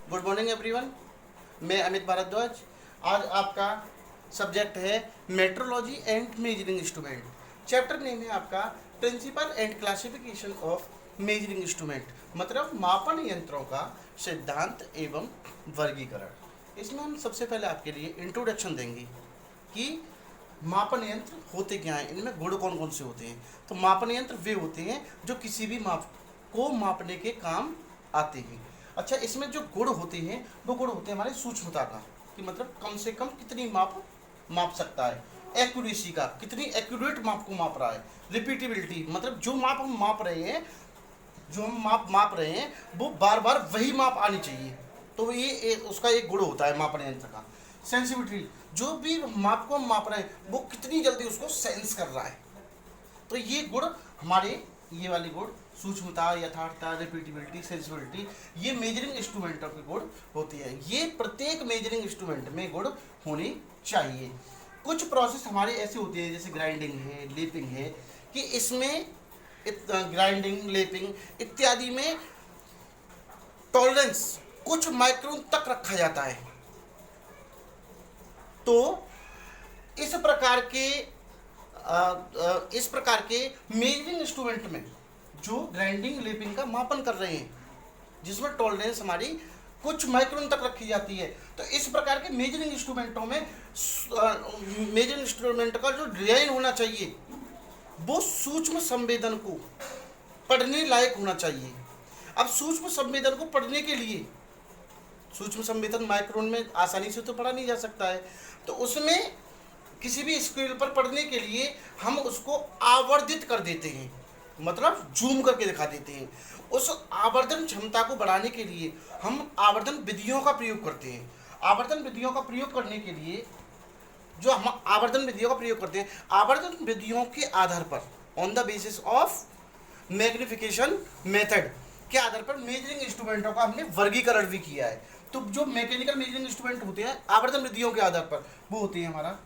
Good morning everyone. मैं अमित भारद्वाज। आज आपका सब्जेक्ट है metrology and measuring instrument. Chapter name है आपका principle and classification of measuring instrument, मतलब मापन यंत्रों का सिद्धांत एवं वर्गीकरण। इसमें हम सबसे पहले आपके लिए इंट्रोडक्शन देंगे कि मापन यंत्र होते क्या हैं, इनमें गुण कौन कौन से होते हैं। तो मापन यंत्र वे होते हैं जो किसी भी माप को मापने के काम आते हैं। अच्छा, इसमें जो गुण होते हैं वो गुण होते हैं हमारे सूक्ष्मता का, कि मतलब कम से कम कितनी माप सकता है। एक्यूरेसी का, कितनी एक्यूरेट माप को माप रहा है। रिपीटेबिलिटी, मतलब जो माप हम माप रहे हैं, जो हम माप रहे हैं वो बार बार वही माप आनी चाहिए। तो ये उसका एक गुण होता है मापन यंत्र का। सेंसिटिविटी, जो भी माप को हम माप रहे हैं वो कितनी जल्दी उसको सेंस कर रहा है। तो ये गुण हमारे, ये वाले गुण सूक्ष्मता, यथार्थता, रिपीटेबिलिटी, सेंसिबिलिटी, ये मेजरिंग इंस्ट्रूमेंटों के गुण होती है। ये प्रत्येक मेजरिंग इंस्ट्रूमेंट में गुण होनी चाहिए। कुछ प्रोसेस हमारे ऐसे होते हैं जैसे ग्राइंडिंग है, लेपिंग है, कि इसमें ग्राइंडिंग, लेपिंग इत्यादि में टॉलरेंस कुछ माइक्रोन तक रखा जाता है। तो इस प्रकार के मेजरिंग इंस्ट्रूमेंट में जो ग्राइंडिंग लेपिंग का मापन कर रहे हैं, जिसमें टॉलरेंस हमारी कुछ माइक्रोन तक रखी जाती है, तो इस प्रकार के मेजरिंग इंस्ट्रूमेंटों में मेजरिंग इंस्ट्रूमेंट का जो डिजाइन होना चाहिए वो सूक्ष्म संवेदन को पढ़ने लायक होना चाहिए। अब सूक्ष्म संवेदन को पढ़ने के लिए, सूक्ष्म संवेदन माइक्रोन में आसानी से तो पढ़ा नहीं जा सकता है, तो उसमें किसी भी स्केल पर पढ़ने के लिए हम उसको आवर्धित कर देते हैं, मतलब जूम करके दिखा देते हैं। उस आवर्धन क्षमता को बढ़ाने के लिए हम आवर्धन विधियों का प्रयोग करते हैं। आवर्धन विधियों का प्रयोग करने के लिए जो हम आवर्धन विधियों का प्रयोग करते हैं, आवर्धन विधियों के आधार पर, on the basis of magnification method के आधार पर मेजरिंग इंस्ट्रूमेंटों का हमने वर्गीकरण भी किया है। तो जो मैकेनिकल मेजरिंग इंस्ट्रूमेंट होते हैं आवर्धन विधियों के आधार पर, वो होते हैं हमारा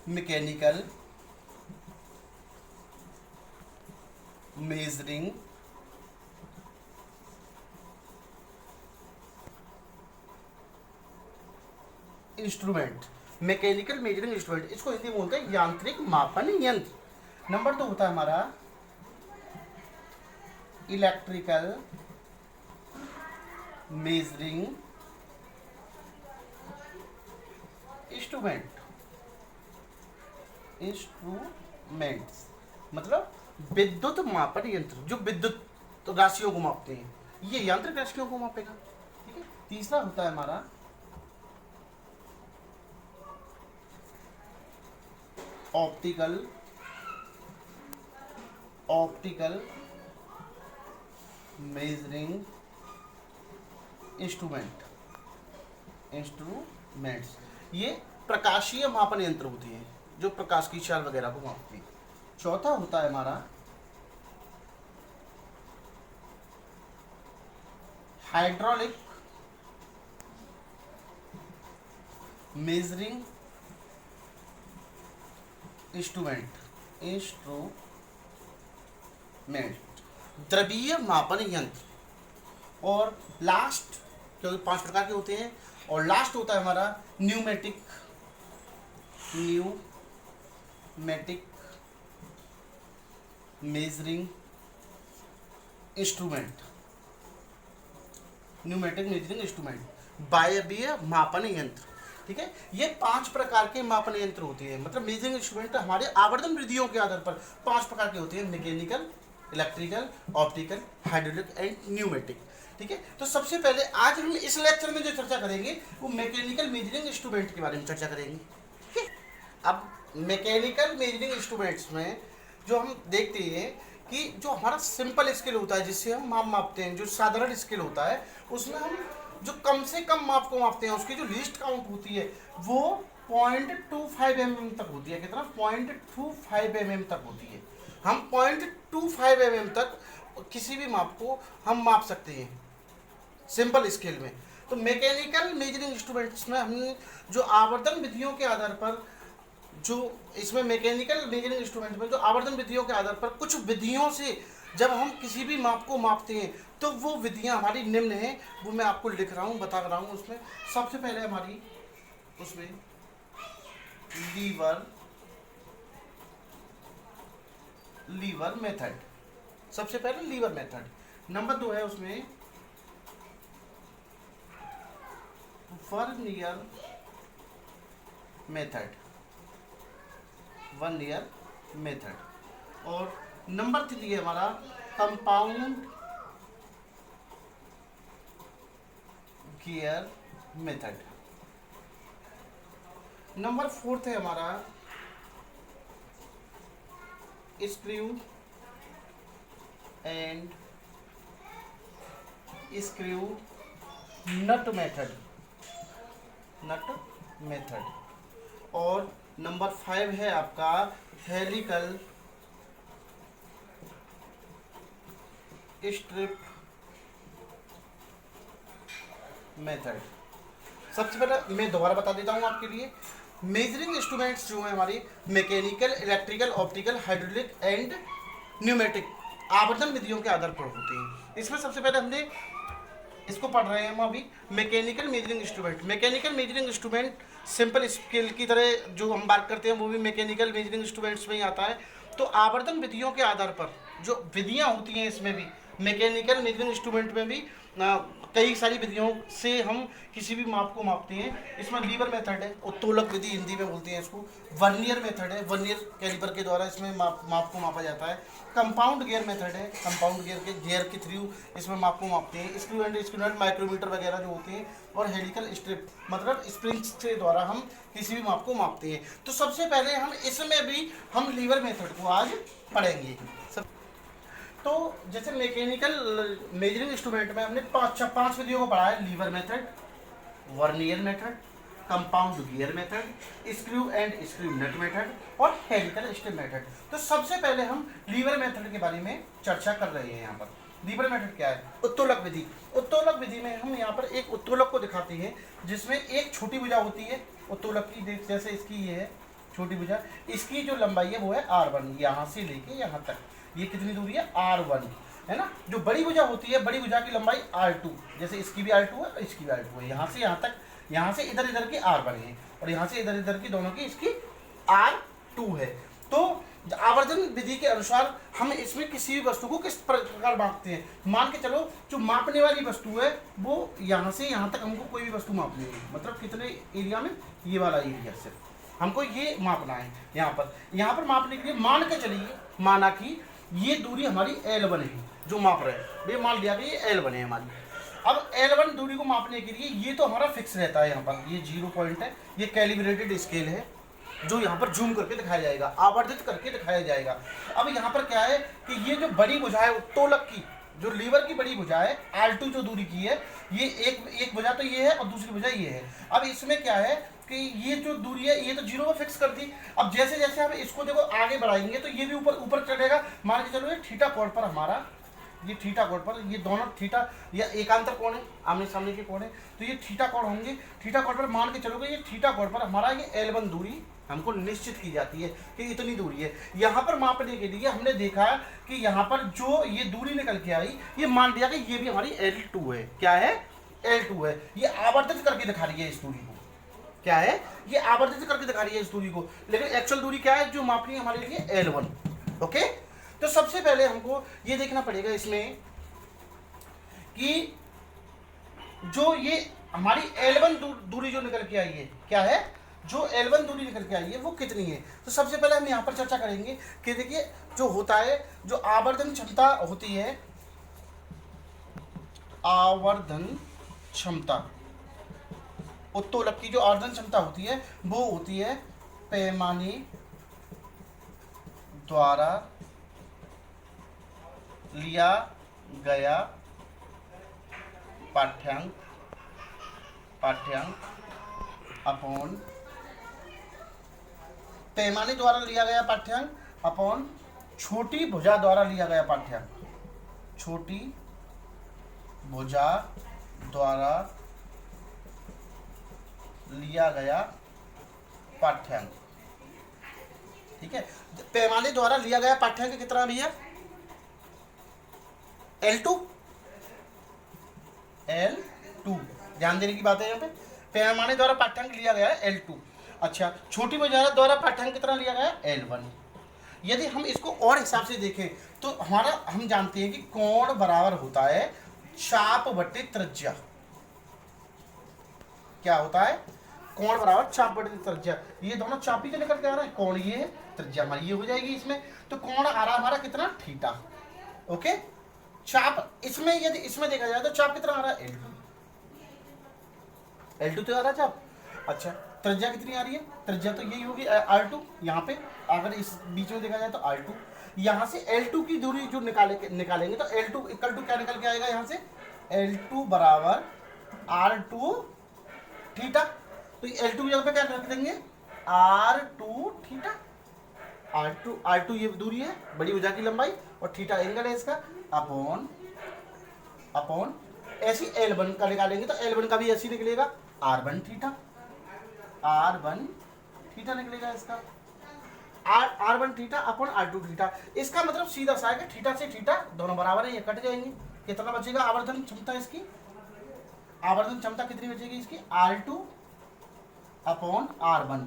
mechanical measuring instrument. Mechanical measuring instrument, इसको हिंदी में बोलते हैं यांत्रिक मापन यंत्र। नंबर 2 होता है हमारा इलेक्ट्रिकल मेजरिंग इंस्ट्रूमेंट्स, मतलब विद्युत मापन यंत्र जो विद्युत राशियों को मापते हैं, ये यांत्रिक राशियों को मापेगा। ठीक है। तीसरा होता है हमारा ऑप्टिकल मेजरिंग इंस्ट्रूमेंट्स, ये प्रकाशीय मापन यंत्र होते हैं जो प्रकाश की चाल वगैरह को मापते हैं। चौथा होता है हमारा हाइड्रोलिक मेजरिंग इंस्ट्रूमेंट, द्रवीय मापन यंत्र। और लास्ट, क्योंकि 5 प्रकार के होते हैं, और लास्ट होता है हमारा न्यूमेटिक मेजरिंग इंस्ट्रूमेंट, वायवीय मापन यंत्र। ठीक है। ये 5 प्रकार के मापन यंत्र होते हैं, मतलब मेजरिंग इंस्ट्रूमेंट हमारे आवर्धन विधियों के आधार पर 5 प्रकार के होते हैं: mechanical, electrical, optical, hydraulic and pneumatic. ठीक है। तो सबसे पहले आज हम इस लेक्चर में जो चर्चा करेंगे वो मैकेनिकल मेजरिंग इंस्ट्रूमेंट के बारे में चर्चा करेंगे। ठीक है। अब मैकेनिकल मेजरिंग इंस्ट्रूमेंट्स में जो हम देखते हैं कि जो हमारा सिंपल स्केल होता है जिससे हम मापते हैं, जो साधारण स्केल होता है, उसमें हम जो कम से कम माप को मापते हैं उसकी जो लीस्ट काउंट होती है वो 0.25 mm तक होती है। कितना? 0.25 mm तक होती है। हम 0.25 mm तक किसी भी माप को हम माप सकते हैं सिंपल स्केल में। तो मैकेनिकल मेजरिंग इंस्ट्रूमेंट्स में हम जो आवर्धन विधियों के आधार पर, जो इसमें मैकेनिकल मेजरिंग इंस्ट्रूमेंट में जो आवर्धन विधियों के आधार पर कुछ विधियों से जब हम किसी भी माप को मापते हैं तो वो विधियां हमारी निम्न हैं, वो मैं आपको लिख रहा हूँ, बता रहा हूँ। उसमें सबसे पहले हमारी उसमें लीवर मेथड, सबसे पहले लीवर मेथड। नंबर 2 है उसमें वर्नियर मेथड, वर्नियर मेथड। और नंबर 3 है हमारा कंपाउंड गियर मेथड। नंबर 4 है हमारा screw and screw nut method, nut method. और नंबर 5 है आपका हेलिकल स्ट्रिप मेथड। सबसे पहले मैं दोबारा बता देता हूँ आपके लिए। मेजरिंग इंस्ट्रूमेंट्स जो है हमारी mechanical, electrical, optical, hydraulic and pneumatic आवर्धन विधियों के आधार पर होते हैं। इसमें सबसे पहले हमने इसको पढ़ रहे हैं हम अभी, mechanical measuring instrument. Mechanical measuring instrument simple scale की तरह जो हम बात करते हैं वो भी मैकेनिकल मेजरिंग इंस्ट्रूमेंट्स में ही आता है। तो आवर्धन विधियों के आधार पर जो विधियाँ होती हैं, इसमें भी मैकेनिकल मेजरिंग इंस्ट्रूमेंट में भी कई सारी विधियों से हम किसी भी माप को मापते हैं। इसमें लीवर मेथड है, उत्तोलक विधि हिंदी में बोलते हैं इसको। वर्नियर मेथड है, वर्नियर कैलिपर के द्वारा इसमें माप को मापा जाता है। कंपाउंड गियर मेथड है, कंपाउंड गियर के थ्रू इसमें माप को मापते हैं। Screw and screw nut, micrometer वगैरह जो होते हैं। और हेलिकल स्ट्रिप मतलब स्प्रिंग्स के द्वारा हम किसी भी माप को मापते हैं। तो सबसे पहले हम इसमें भी हम लीवर मेथड को आज पढ़ेंगे। तो जैसे मैकेनिकल मेजरिंग इंस्ट्रूमेंट में हमने पांच विधियों को पढ़ा है। Lever method, vernier method, compound gear method, screw and screw nut method और हेलिकल स्ट्रिप मेथड। तो सबसे पहले हम लीवर मेथड के बारे में चर्चा कर रहे हैं। यहाँ पर लीवर मेथड क्या है? उत्तोलक विधि। उत्तोलक विधि में हम यहाँ पर एक उत्तोलक को दिखाते हैं जिसमें एक छोटी भुजा होती है उत्तोलक की। जैसे इसकी ये है छोटी भुजा, इसकी जो लंबाई है वो है R1, यहाँ से लेके यहाँ तक ये कितनी दूरी है? R1 है ना। जो बड़ी भुजा होती है, बड़ी भुजा की लंबाई R2, जैसे इसकी भी R2 है, इसकी भी R2 है। यहाँ से यहाँ तक, यहाँ से इधर इधर की R1 है और यहाँ से इधर इधर की दोनों की इसकी R2 है। तो आवर्धन विधि के अनुसार हम इसमें किसी भी वस्तु को किस प्रकार मापते हैं। मान के चलो जो मापने वाली वस्तु है वो यहाँ से यहाँ तक हमको कोई भी वस्तु मापनी है, मतलब कितने एरिया में? ये वाला एरिया सिर्फ हमको ये मापना है। यहाँ पर मापने के लिए मान के चलिए, माना कि ये दूरी हमारी L1 है जो माप रहे हैं। ये मान लिया कि ये L1 है हमारी। अब L1 दूरी को मापने के लिए ये तो हमारा फिक्स रहता है। यहाँ पर ये 0 पॉइंट है, ये कैलिब्रेटेड स्केल है जो यहाँ पर जूम करके दिखाया जाएगा, आवर्धित करके दिखाया जाएगा। अब यहाँ पर क्या है कि ये जो बड़ी भुजा है उत्तोलक की, जो लीवर की बड़ी भुजा है R2 जो दूरी की है, ये एक भुजा तो ये है और दूसरी भुजा ये है। अब इसमें क्या है कि ये जो दूरी है ये तो 0 में फिक्स कर दी। अब जैसे जैसे हम इसको देखो आगे बढ़ाएंगे तो ये भी ऊपर ऊपर चढ़ेगा। मान के चलो ये थीटा कोण पर हमारा, ये थीटा कोण पर, ये दोनों थीटा या एकांतर कोण है, आमने सामने के कोण है, तो ये थीटा कोण होंगे। थीटा कोण पर मान के चलोगे ये थीटा कोण पर हमारा ये L1 दूरी हमको निश्चित की जाती है कि इतनी दूरी है। यहाँ पर मापने के लिए हमने देखा कि यहाँ पर जो ये दूरी निकल के आई, ये मान लिया कि ये भी हमारी L2 है। क्या है? L2 है। ये आवर्धित करके दिखा रही है इस दूरी को। क्या है? ये आवर्धित करके दिखा रही है इस दूरी को, लेकिन एक्चुअल दूरी क्या है जो मापनी है हमारे लिए? L1। ओके, तो सबसे पहले हमको ये देखना पड़ेगा इसमें कि जो ये हमारी L1 दूरी जो निकल के आई है, क्या है? जो L1 दूरी निकल के आई है वो कितनी है? तो सबसे पहले हम यहाँ पर चर्चा करेंगे कि देखिए जो होता है, जो आवर्धन क्षमता होती है, आवर्धन क्षमता, उत्तोलक की जो आवर्धन क्षमता होती है वो होती है पैमाने द्वारा लिया गया पाठ्यांक अपॉन पैमाने द्वारा लिया गया पाठ्यांक अपॉन छोटी भुजा द्वारा लिया गया पाठ्यांक, छोटी भुजा द्वारा लिया गया पाठ्यांक। ठीक है, पैमाने द्वारा लिया गया पाठ्यांक कितना भैया? L2 L2 ध्यान देने की बात है यहाँ पे। पैमाने द्वारा पाठ्यांक लिया गया है L2। अच्छा, छोटी भुजा द्वारा पाठ्यांक कितना लिया गया है L1। यदि हम इसको और हिसाब से देखें तो हमारा हम जानते हैं कि कोण बराबर होता है चाप बटे त्रिज्या। क्या होता है? कोण बराबर चाप बटे त्रिज्या। ये दोनों चाप ही तो निकल के आ रहा है, कोण ये है, त्रिज्या हमारी ये हो जाएगी इसमें। तो कोण आ रहा हमारा कितना? थीटा। ओके, चाप इसमें यदि इसमें देखा जाए तो चाप कितना आ रहा है? L2 तो आ रहा है चाप। अच्छा, त्रिज्या कितनी आ रही है? त्रिज्या तो यही होगी R2। यहाँ पे अगर इस बीच में देखा जाए तो R2। यहाँ से L2 की दूरी जो निकालेंगे तो L2 इक्वल टू क्या निकल के आएगा यहाँ से? L2 बराबर R2 थीटा। तो L2 की जगह पे क्या रख देंगे? R2 theta. R2 ये दूरी है, बड़ी भुजा की लंबाई, और थीटा एंगल है इसका, अपॉन ऐसी L1 का निकालेंगे तो L1 का भी ऐसी निकलेगा, R1 थीटा। R1 थीटा निकलेगा इसका, R1 theta upon R2 theta. इसका मतलब सीधा सा है कि थीटा से थीटा दोनों बराबर है, ये कट जाएंगे। कितना बचेगा आवर्धन क्षमता इसकी? आवर्धन क्षमता कितनी बचेगी इसकी? R2 upon R1।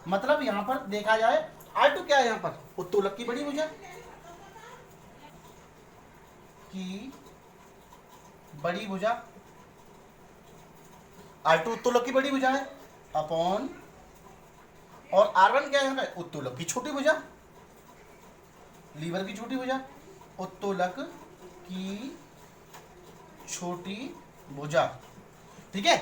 मतलब यहां पर देखा जाए R2 क्या है यहाँ पर? उत्तोलक की बड़ी भुजा की बड़ी भुजा, R2 उत्तोलक की बड़ी भुजा है, अपॉन, और R1 क्या है यहाँ पे? उत्तोलक की छोटी भुजा, लीवर की छोटी भुजा, उत्तोलक की छोटी भुजा। ठीक है,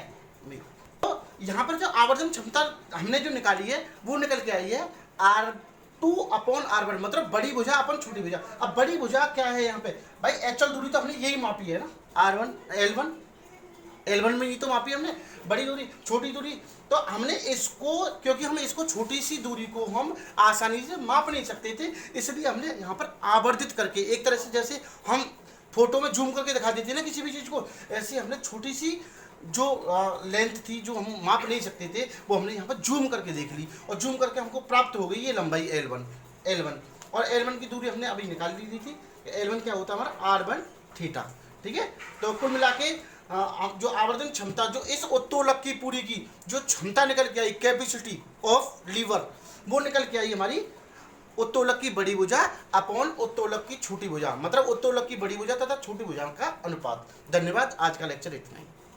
तो यहाँ पर जो आवर्धन क्षमता हमने जो निकाली है वो निकल के आई है R2 अपॉन R1, मतलब बड़ी भुजा अपन छोटी भुजा। अब बड़ी भुजा क्या है यहाँ पे भाई? एचएल दूरी तो हमने यही मापी है ना, R1 L1 में ही तो मापी हमने बड़ी दूरी छोटी दूरी। तो हमने इसको, क्योंकि हम इसको छोटी सी दूरी को हम आसानी से माप नहीं सकते थे, इसलिए हमने यहाँ पर आवर्धित करके, एक तरह से जैसे हम फोटो में जूम करके दिखा देते हैं ना किसी भी चीज़ को, ऐसे हमने छोटी सी जो लेंथ थी जो हम माप नहीं सकते थे वो हमने यहाँ पर जूम करके देख ली, और जूम करके हमको प्राप्त हो गई ये लंबाई L1। और L1 की दूरी हमने अभी निकाल ली थी। L1 क्या होता है हमारा? R1 theta. ठीक है, तो कुल मिला के जो आवर्धन क्षमता, जो इस उत्तोलक की पूरी की जो क्षमता निकल के आई, कैपेसिटी ऑफ लीवर, वो निकल के आई हमारी उत्तोलक की बड़ी भुजा अपॉन उत्तोलक की छोटी भुजा, मतलब उत्तोलक की बड़ी भुजा तथा छोटी भुजा का अनुपात। धन्यवाद, आज का लेक्चर इतना ही।